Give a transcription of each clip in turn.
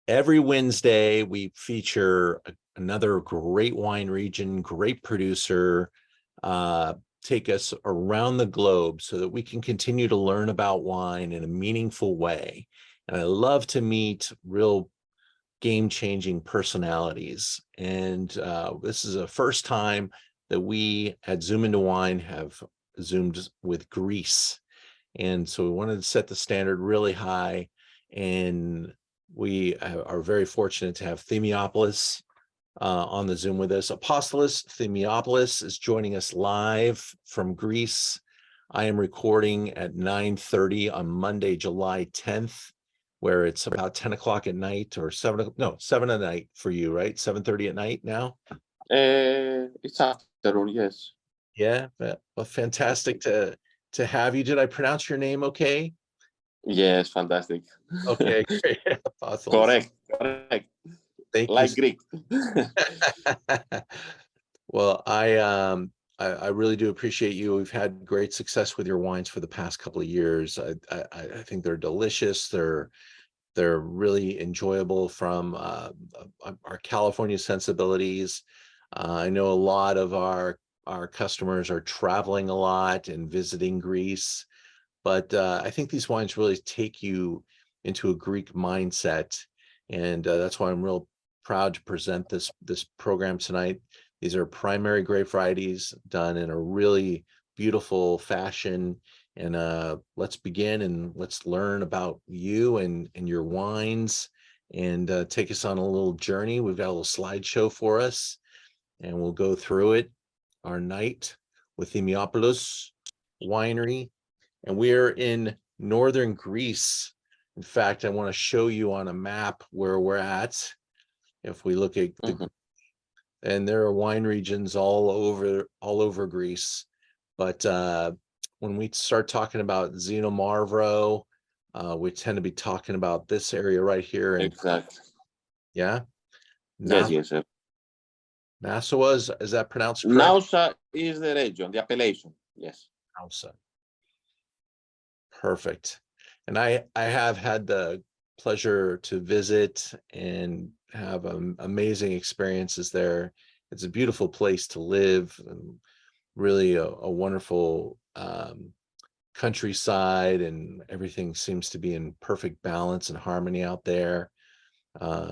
Every Wednesday, we feature another great wine region, great producer, take us around the globe so that we can continue to learn about wine in a meaningful way. And I love to meet real game-changing personalities. And this is the first time that we at Zoom into Wine have Zoomed with Greece. And so we wanted to set the standard really high. And we are very fortunate to have Thymiopoulos on the Zoom with us. Apostolos Thymiopoulos is joining us live from Greece. I am recording at 9:30 on Monday, July 10th, where it's about 10 o'clock at night, or 7 at night for you, right? 7:30 at night now? It's afternoon, yes. Yeah, well, fantastic to have you. Did I pronounce your name okay? Yes, fantastic. Okay, great. Apostolos. Correct. Thank Like you. Greek. Well, I really do appreciate you. We've had great success with your wines for the past couple of years. I think they're delicious. They're really enjoyable from our California sensibilities. I know a lot of our customers are traveling a lot and visiting Greece, but I think these wines really take you into a Greek mindset, and that's why I'm real proud to present this program tonight. These are primary grape varieties done in a really beautiful fashion. And let's begin and let's learn about you and your wines, and take us on a little journey. We've got a little slideshow for us, and we'll go through it. Our night with Thymiopoulos Winery, and we're in northern Greece. In fact, I want to show you on a map where we're at. If we look at the, and there are wine regions all over Greece, but when we start talking about Xenomarvro, we tend to be talking about this area right here. Exactly. Yeah. Yes, sir. Nassau, is that pronounced correct? Nassau is the region, the appellation. Yes. Nassau. Perfect. And I have had the pleasure to visit and have amazing experiences there. It's a beautiful place to live, and really a wonderful countryside, and everything seems to be in perfect balance and harmony out there.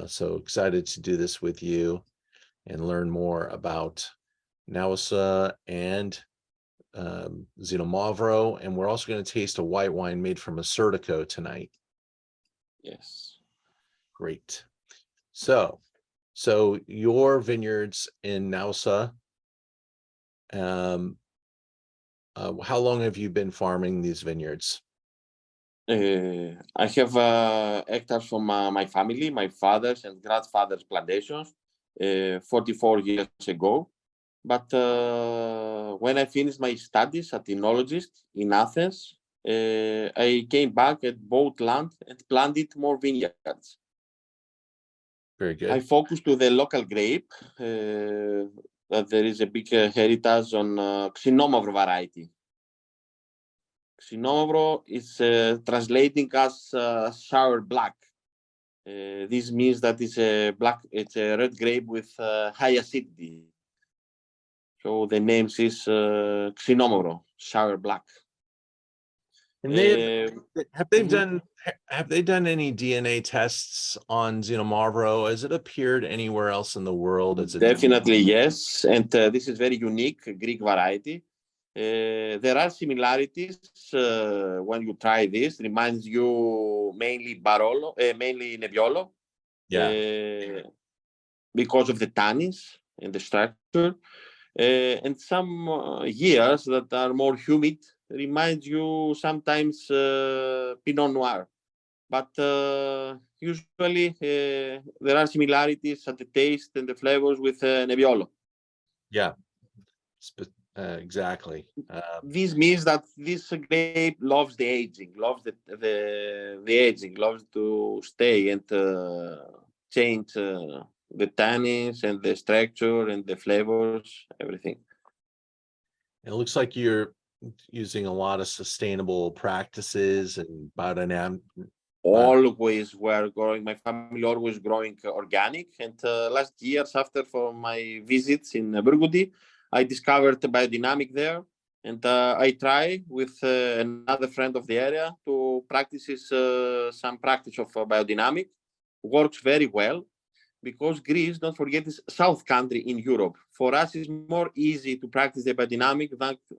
So excited to do this with you and learn more about Nassau and Xenomarvro, and we're also going to taste a white wine made from a Sertico tonight. Yes. Great. So your vineyards in Nassau, how long have you been farming these vineyards? I have hectares from my family, my father's and grandfather's plantations, 44 years ago. But when I finished my studies at enologist in Athens, I came back and bought land and planted more vineyards. Very good. I focused to the local grape, that there is a big heritage on Xenomarvro variety. Xenomarvro is translating as sour black. This means that it's a red grape with high acidity. So the name is Xenomarvro, sour black. And have they done any DNA tests on Xenomarvro? Has it appeared anywhere else in the world? Definitely yes, and this is very unique Greek variety. There are similarities when you try this. Reminds you mainly Barolo, mainly Nebbiolo. Yeah. Because of the tannins and the structure. And some years that are more humid remind you sometimes Pinot Noir. But usually there are similarities at the taste and the flavors with Nebbiolo. Yeah, exactly. This means that this grape loves the aging, loves the aging, loves to stay and change the tannins and the structure and the flavors, everything. It looks like you're using a lot of sustainable practices and biodynamic. always were growing. My family always growing organic. And last years, after for my visits in Burgundy, I discovered biodynamic there. And I try with another friend of the area to practice some practice of biodynamic. Works very well because Greece, don't forget, is south country in Europe. For us, it's more easy to practice the biodynamic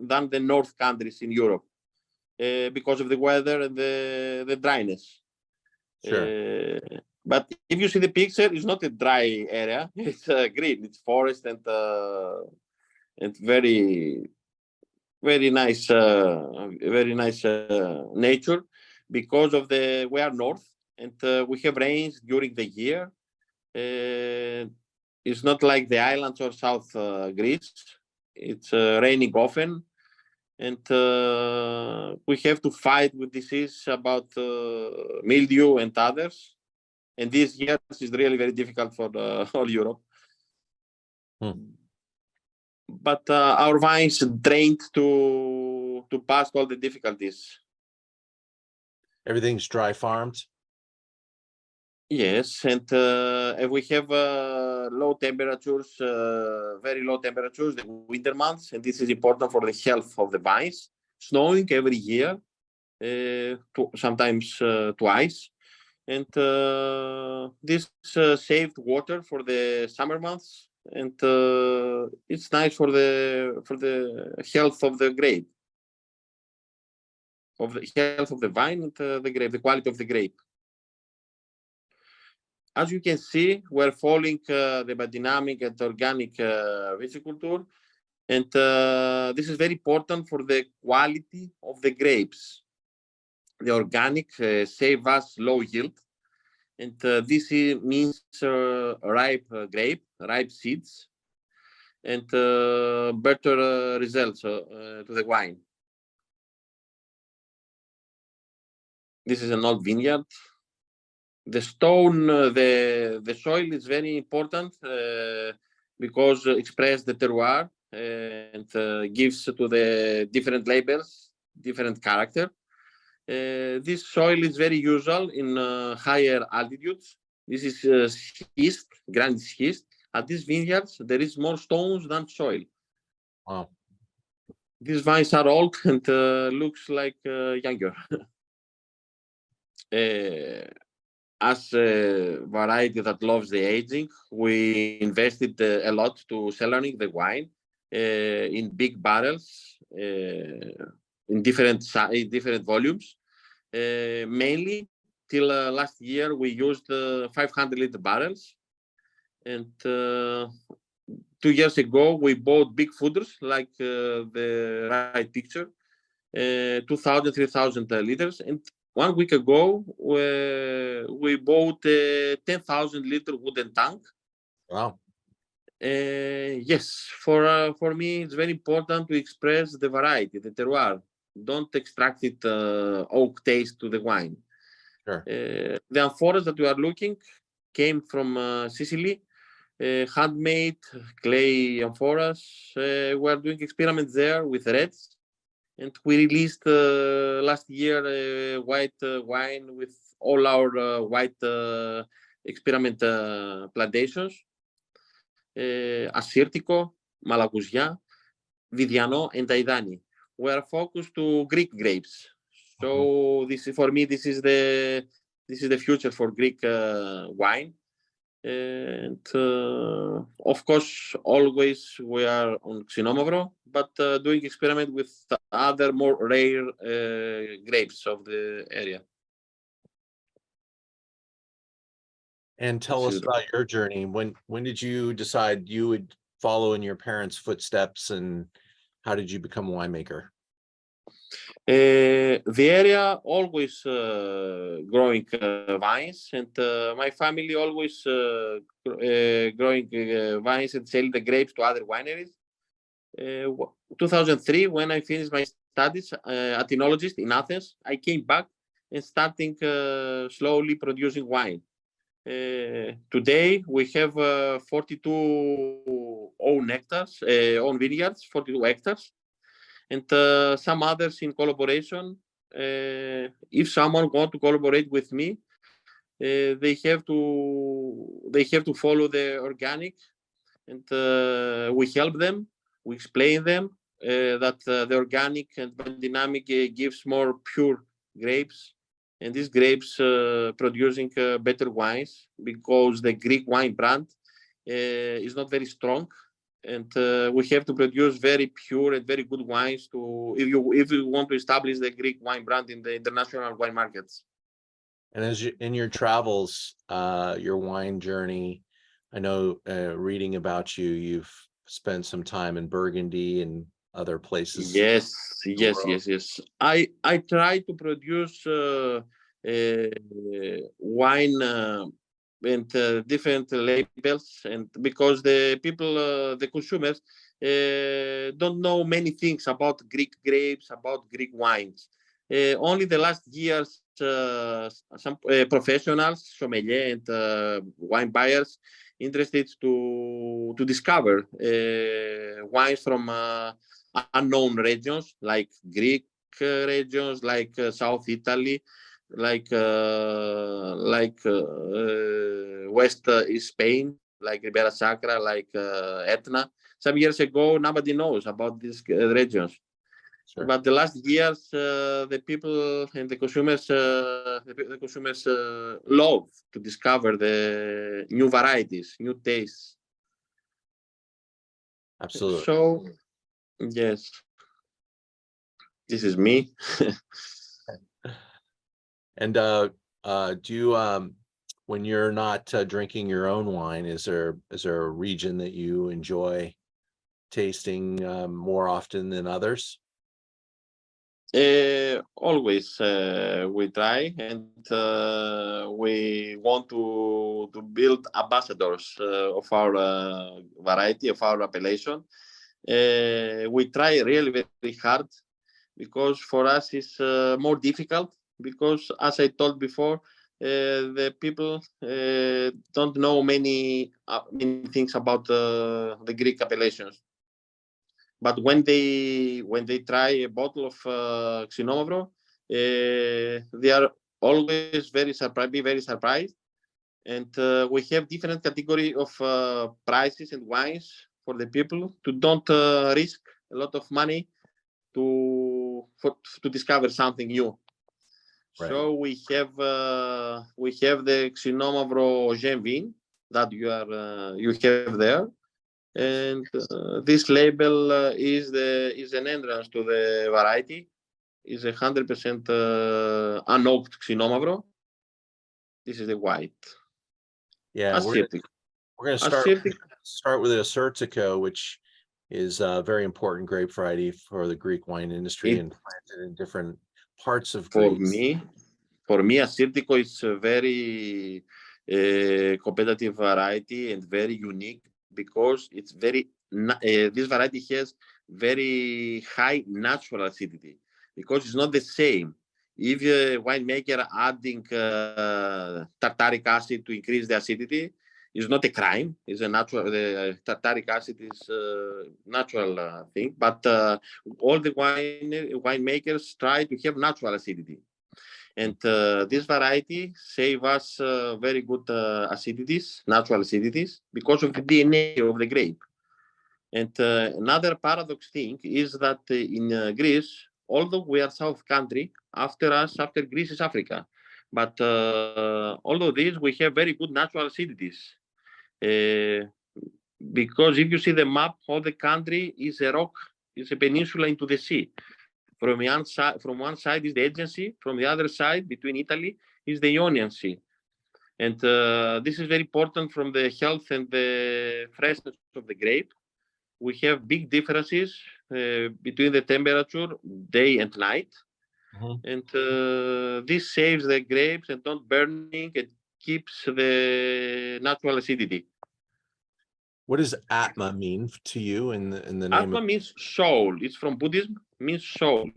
than the north countries in Europe because of the weather and the dryness. Sure. But if you see the picture, it's not a dry area. It's green. It's forest and very very nice nature because of we are north and we have rains during the year. It's not like the islands or south Greece. It's raining often, and we have to fight with disease about mildew and others. And this year is really very difficult for all Europe. But our vines trained to pass all the difficulties. Everything's dry farmed. Yes, and we have low temperatures, very low temperatures, the winter months, and this is important for the health of the vines. Snowing every year, sometimes twice, and this saved water for the summer months, and it's nice for the health of the grape, of the health of the vine and the grape, the quality of the grape. As you can see, we're following the biodynamic and organic viticulture, and this is very important for the quality of the grapes. The organic save us low yield, and this means ripe grape, ripe seeds, and better results to the wine. This is an old vineyard. The stone, the soil is very important because it expresses the terroir and gives to the different labels different character. This soil is very usual in higher altitudes. This is schist, granite schist. At these vineyards, there is more stones than soil. Wow. These vines are old and looks like younger. As a variety that loves the aging, we invested a lot to cellaring the wine in big barrels in different volumes. Mainly, till last year, we used 500-liter barrels. And 2 years ago, we bought big fooders, like the right picture, 2,000, 3,000 liters. And 1 week ago, we bought a 10,000-liter wooden tank. Wow. Yes, for me, it's very important to express the variety, the terroir. Don't extract it oak taste to the wine. Sure. The amphoras that we are looking came from Sicily, handmade clay amphoras. We are doing experiments there with reds. And we released last year a white wine with all our white experiment plantations. Assyrtiko, Malagousia, Vidiano, and Aidani. We are focused to Greek grapes. So this is, for me, this is the future for Greek wine. And of course, always we are on Xinomavro, but doing experiment with other more rare grapes of the area. And tell us about your journey. When did you decide you would follow in your parents' footsteps, and how did you become a winemaker? The area always growing vines, and my family always growing vines and selling the grapes to other wineries. 2003, when I finished my studies at enologist in Athens, I came back and starting slowly producing wine. Today we have 42 own vineyards, 42 hectares, and some others in collaboration if someone wants to collaborate with me, they have to follow the organic, and we help them. We explain them that the organic and biodynamic gives more pure grapes, and these grapes producing better wines, because the Greek wine brand is not very strong, and we have to produce very pure and very good wines to if you want to establish the Greek wine brand in the international wine markets. And as you in your travels, your wine journey, I know reading about you, you've spent some time in Burgundy and other places in Yes, the yes, world. yes, yes. I try to produce wine and different labels, and because the people, the consumers, don't know many things about Greek grapes, about Greek wines. Only the last years, some professionals, sommelier and wine buyers, interested to discover wines from unknown regions like Greek regions, like South Italy, like West Spain, like Ribera Sacra, like Etna. Some years ago, nobody knows about these regions. Sure. But the last years, the people and the consumers love to discover the new varieties, new tastes. Absolutely. So, yes, this is me. And do you when you're not drinking your own wine, is there a region that you enjoy tasting more often than others? Always we try, and we want to build ambassadors of our variety, of our appellation. We try really very hard, because for us it's more difficult, because as I told before, the people don't know many things about the Greek appellations. But when they try a bottle of Xinomavro, they are always very surprised. And we have different category of prices and wines for the people to don't risk a lot of money to discover something new. Right. So we have the Xinomavro Genvin that you have there. And this label is an entrance to the variety. Is 100% unoaked Xinomavro. This is the white. Yeah, we're Assertic. gonna start with the Acertico, which is a very important grape variety for the Greek wine industry and planted in different parts of Greece. For me, Assertico is a very competitive variety and very unique, because it's this variety has very high natural acidity, because it's not the same. If a winemaker adding tartaric acid to increase the acidity, is not a crime. It's a natural. The tartaric acid is a natural thing, but all the winemakers try to have natural acidity. And this variety save us very good acidities, natural acidities, because of the DNA of the grape. And another paradox thing is that in Greece, although we are South country, after Greece is Africa. But although this, we have very good natural acidities. Because if you see the map, all the country is a rock, is a peninsula into the sea. From one side is the Aegean Sea, from the other side, between Italy, is the Ionian Sea. And this is very important from the health and the freshness of the grape. We have big differences between the temperature, day and night. And this saves the grapes and don't burning. It keeps the natural acidity. What does Atma mean to you in the name Atma means soul. It's from Buddhism, means soul.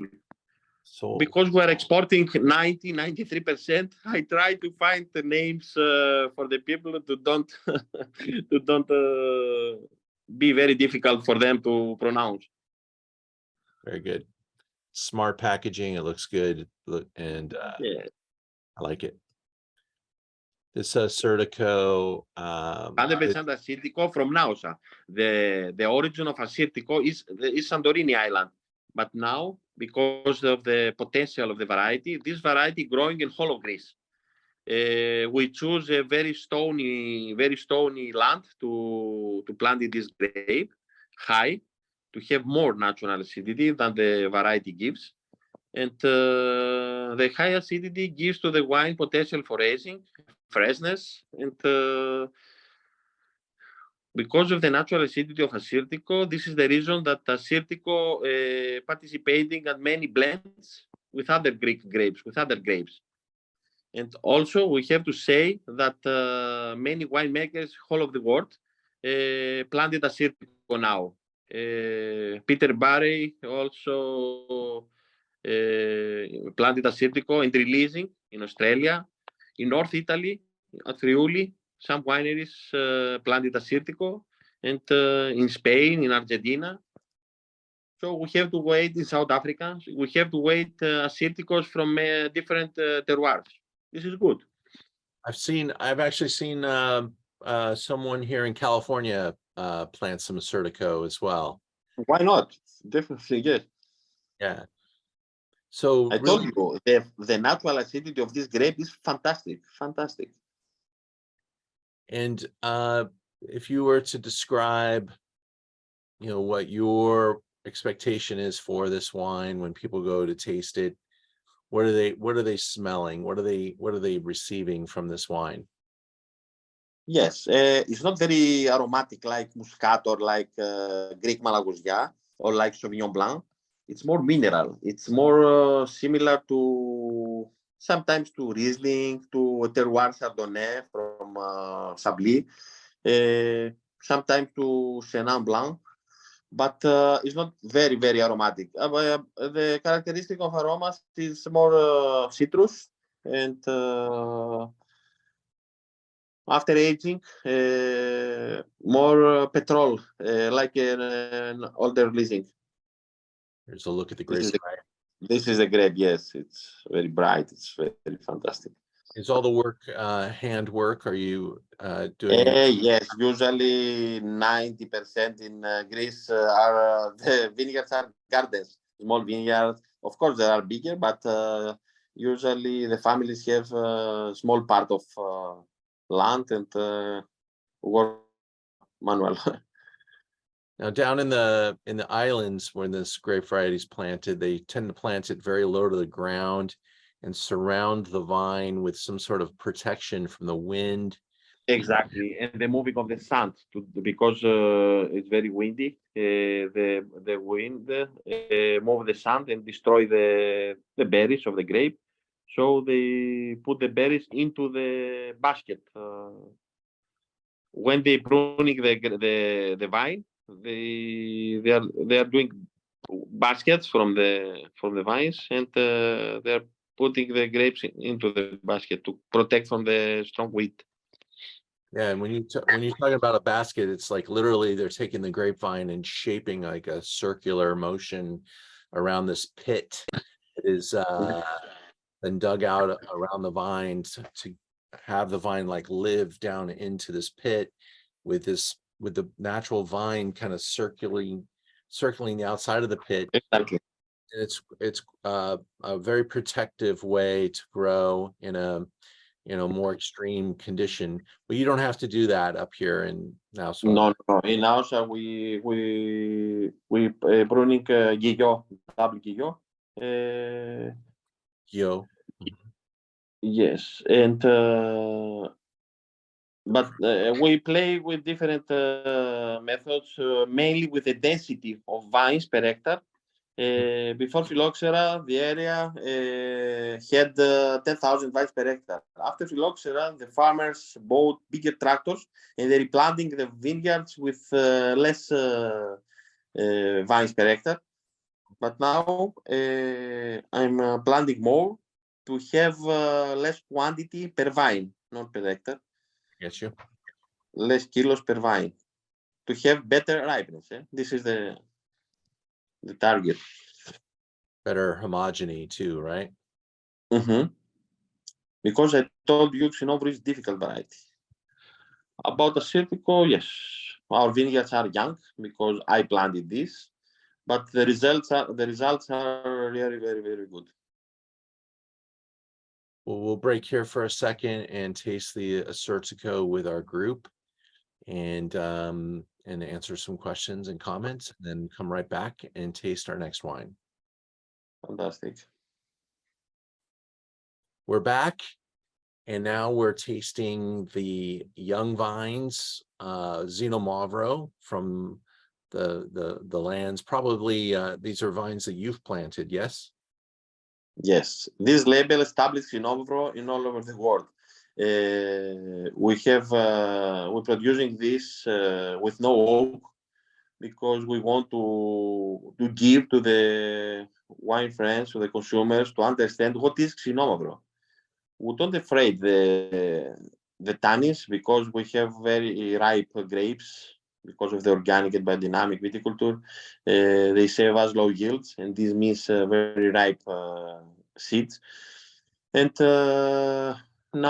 soul? Because we're exporting 93%, I try to find the names for the people to don't be very difficult for them to pronounce. Very good. smart packaging. It looks good, and Yeah. I like it. This Certico. 100% Assyrtiko from Nausa. The origin of Assyrtiko is Santorini Island. But now, because of the potential of the variety, this variety growing in whole of Greece. We choose a very stony land to plant in this grape, high, to have more natural acidity than the variety gives. And the high acidity gives to the wine potential for aging, freshness, and because of the natural acidity of Assyrtiko, this is the reason that Assyrtiko participating at many blends with other Greek grapes, with other grapes. And also, we have to say that many winemakers all over the world planted Assyrtiko now. Peter Barry also planted Assyrtiko and releasing in Australia. In North Italy, at Friuli, some wineries planted Assyrtiko, and in Spain, in Argentina. So we have to wait in South Africa. We have to wait Assyrtikos from different terroirs. This is good. I've actually seen someone here in California plant some Certico as well. Why not? Definitely, yes. Yeah. So I told you the natural acidity of this grape is fantastic, fantastic. And if you were to describe, what your expectation is for this wine when people go to taste it, what are they smelling? What are they receiving from this wine? Yes, it's not very aromatic like Muscat or like Greek Malagousia or like Sauvignon Blanc. It's more mineral. It's more similar to sometimes to Riesling, to Terroir Chardonnay from Chablis, sometimes to Chenin Blanc, but it's not very, very aromatic. The characteristic of aromas is more citrus and after aging, more petrol, like an older Riesling. Here's a look at the grape. This is a grape, yes. It's very bright. It's very, very fantastic. Is all the work hand work? Are you doing it? Yes, usually 90% in Greece are the vineyards are gardens, small vineyards. Of course, there are bigger, but usually the families have a small part of land and work manual. Now, down in the islands, when this grape variety is planted, they tend to plant it very low to the ground and surround the vine with some sort of protection from the wind. Exactly, and the moving of the sand because it's very windy. The wind move the sand and destroy the berries of the grape. So they put the berries into the basket. When they pruning the vine, they are doing baskets from the vines, and they are putting the grapes into the basket to protect from the strong wind. Yeah, and when you're talking about a basket, it's like literally they're taking the grapevine and shaping like a circular motion around this pit. It is then dug out around the vine to have the vine like live down into this pit with the natural vine kind of circling the outside of the pit. Exactly. It's a very protective way to grow in a more extreme condition, but you don't have to do that up here in Nassau. No. In Nassau, we pruning Guillot, double Guillot. Yes, and but we play with different methods, mainly with the density of vines per hectare. Before phylloxera, the area had 10,000 vines per hectare. After phylloxera, the farmers bought bigger tractors and they're replanting the vineyards with less vines per hectare. But now I'm planting more to have less quantity per vine, not per hectare. Get you. Less kilos per vine to have better ripeness. This is the target. better homogeny too, right? Mhm. Because I told you Xenobro is difficult variety. About the Assyrtiko, yes, our vineyards are young because I planted this, but the results are really very very good. Well, we'll break here for a second and taste the Assyrtiko with our group and answer some questions and comments, and then come right back and taste our next wine. Fantastic. We're back, and now we're tasting the young vines, Xenomavro from the lands. Probably these are vines that you've planted, yes? Yes, this label established Xenobro in all over the world. We're producing this with no oak because we want to give to the wine friends, to the consumers, to understand what is Xenobro. We don't afraid the tannins because we have very ripe grapes because of the organic and biodynamic viticulture. They serve us low yields, and this means very ripe seeds. And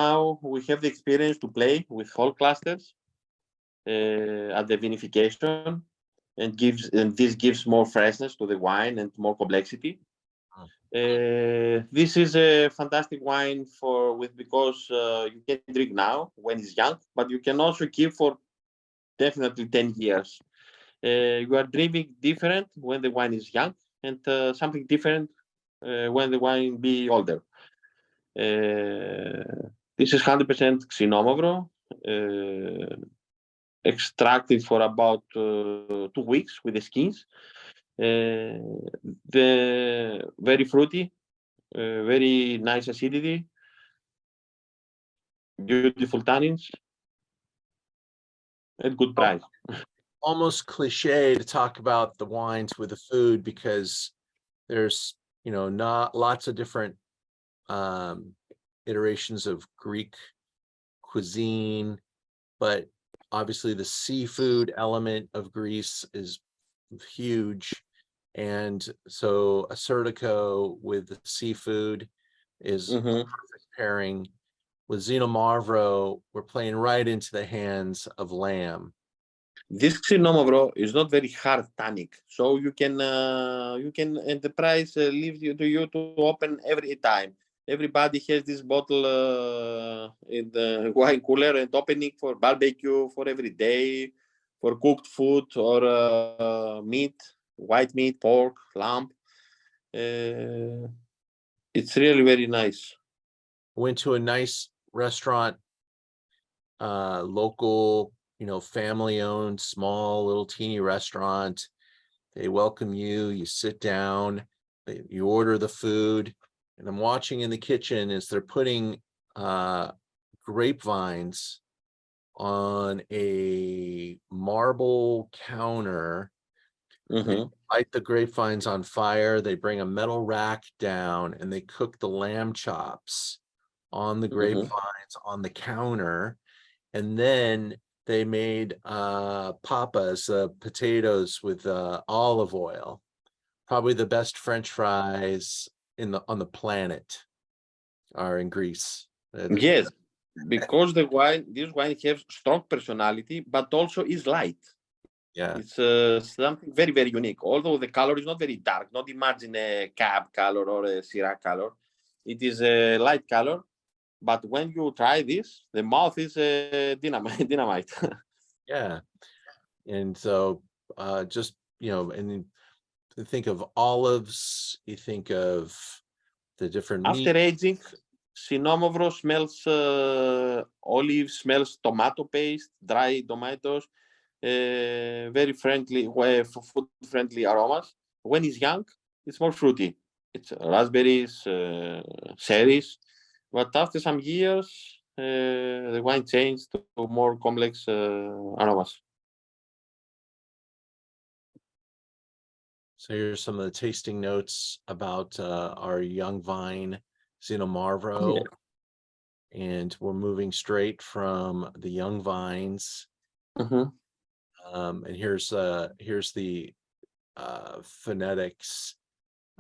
now we have the experience to play with whole clusters at the vinification, and this gives more freshness to the wine and more complexity. This is a fantastic wine because you can drink now when it's young, but you can also keep for definitely 10 years. You are drinking different when the wine is young, and something different when the wine be older. This is 100% Xenomavro, extracted for about 2 weeks with the skins. The very fruity, very nice acidity, beautiful tannins, and good price. Almost cliche to talk about the wines with the food because there's not lots of different iterations of Greek cuisine, but obviously the seafood element of Greece is huge, and so Assyrtiko with the seafood is a perfect pairing. With Xenomavro, we're playing right into the hands of lamb. This Xenomavro is not very hard tannic, so and the price leaves you to open every time. Everybody has this bottle in the wine cooler and opening for barbecue, for every day, for cooked food or meat, white meat, pork, lamb. It's really very nice. Went to a nice restaurant, local, family owned, small little teeny restaurant. They welcome you, you sit down, you order the food, and I'm watching in the kitchen as they're putting grapevines on a marble counter. They light the grapevines on fire, they bring a metal rack down, and they cook the lamb chops on the grapevines on the counter. And then they made papas, potatoes with olive oil. Probably the best French fries on the planet are in Greece. Yes, because this wine has strong personality, but also is light. Yeah. It's something very, very unique. Although the color is not very dark, not imagine a cab color or a Syrah color. It is a light color, but when you try this, the mouth is dynamite. Yeah. And so just, and you think of olives, you think of the different After meat. aging, Xenomavro smells olive, smells tomato paste, dry tomatoes, very friendly, food-friendly aromas. When it's young, it's more fruity. It's raspberries, cherries. But after some years, the wine changed to more complex aromas. So here's some of the tasting notes about our young vine Xenomavro. And we're moving straight from the young vines. And here's the phonetics.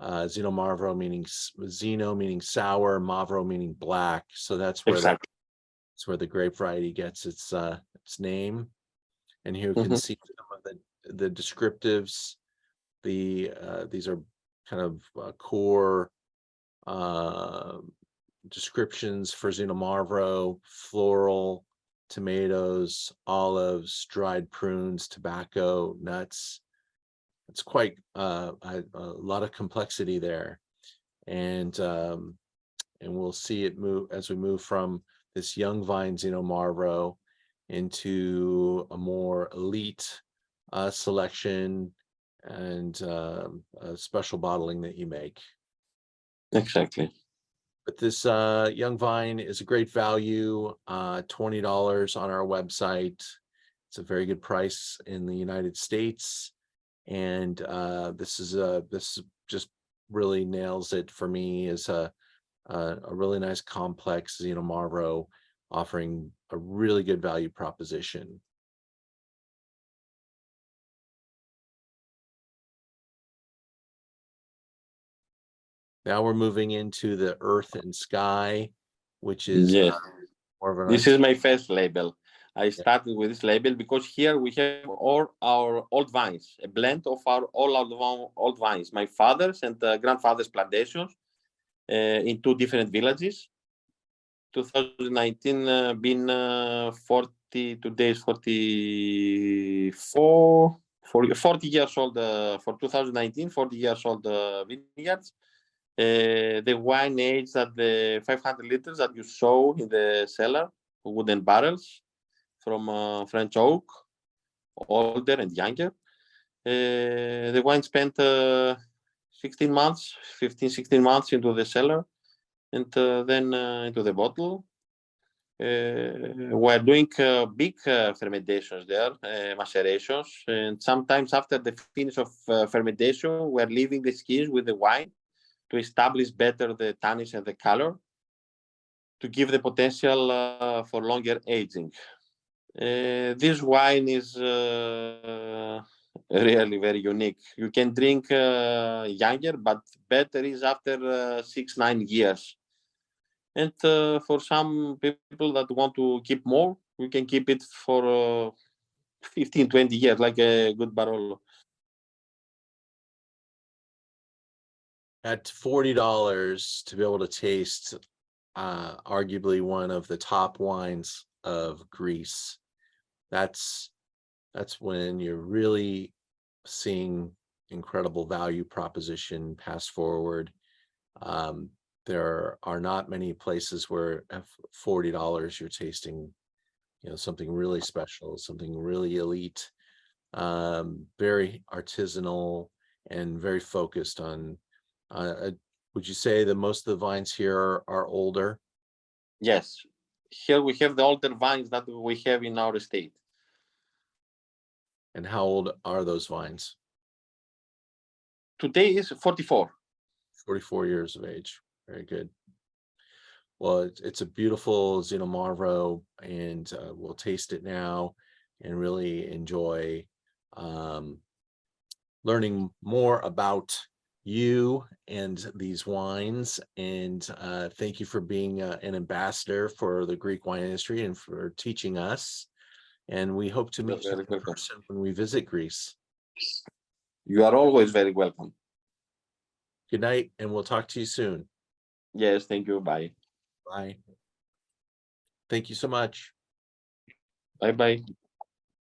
Xenomarvro meaning Xeno meaning sour, Mavro meaning black. So that's where Exactly. that's where the grape variety gets its name. And here you can see some of the descriptives. These are kind of core descriptions for Xenomarvro: floral, tomatoes, olives, dried prunes, tobacco, nuts. It's quite a lot of complexity there, and we'll see it move as we move from this young vine Xenomarvro into a more elite selection and special bottling that you make. Exactly. But this young vine is a great value, $20 on our website. It's a very good price in the United States. And this just really nails it for me as a really nice complex Xenomarvro, offering a really good value proposition. Now we're moving into the Earth and Sky, which is Yes. more of an This is my first label. I started with this label because here we have all our old vines, a blend of our old vines, my father's and grandfather's plantations in two different villages. 2019 been 40, today is 44, 40 years old for 2019, 40 years old vineyards. The wine aged at the 500 liters that you saw in the cellar, wooden barrels from French oak, older and younger. The wine spent 16 months, 15, 16 months into the cellar and then into the bottle. We're doing big fermentations there, macerations, and sometimes after the finish of fermentation, we're leaving the skins with the wine to establish better the tannins and the color, to give the potential for longer aging. This wine is really very unique. You can drink younger, but better is after 6-9 years. And for some people that want to keep more, we can keep it for 15-20 years, like a good Barolo. At $40 to be able to taste arguably one of the top wines of Greece, that's when you're really seeing incredible value proposition pass forward. There are not many places where at $40 you're tasting, something really special, something really elite, very artisanal and very focused on. Would you say that most of the vines here are older? Yes. Here we have the older vines that we have in our estate. And how old are those vines? Today is 44. 44 years of age. Very good. Well, it's a beautiful Xenomarvro, and we'll taste it now and really enjoy learning more about you and these wines. And thank you for being an ambassador for the Greek wine industry and for teaching us. And we hope to meet you in person when we visit Greece. You are always very welcome. Good night, and we'll talk to you soon. Yes, thank you. Bye. Bye. Thank you so much. Bye-bye.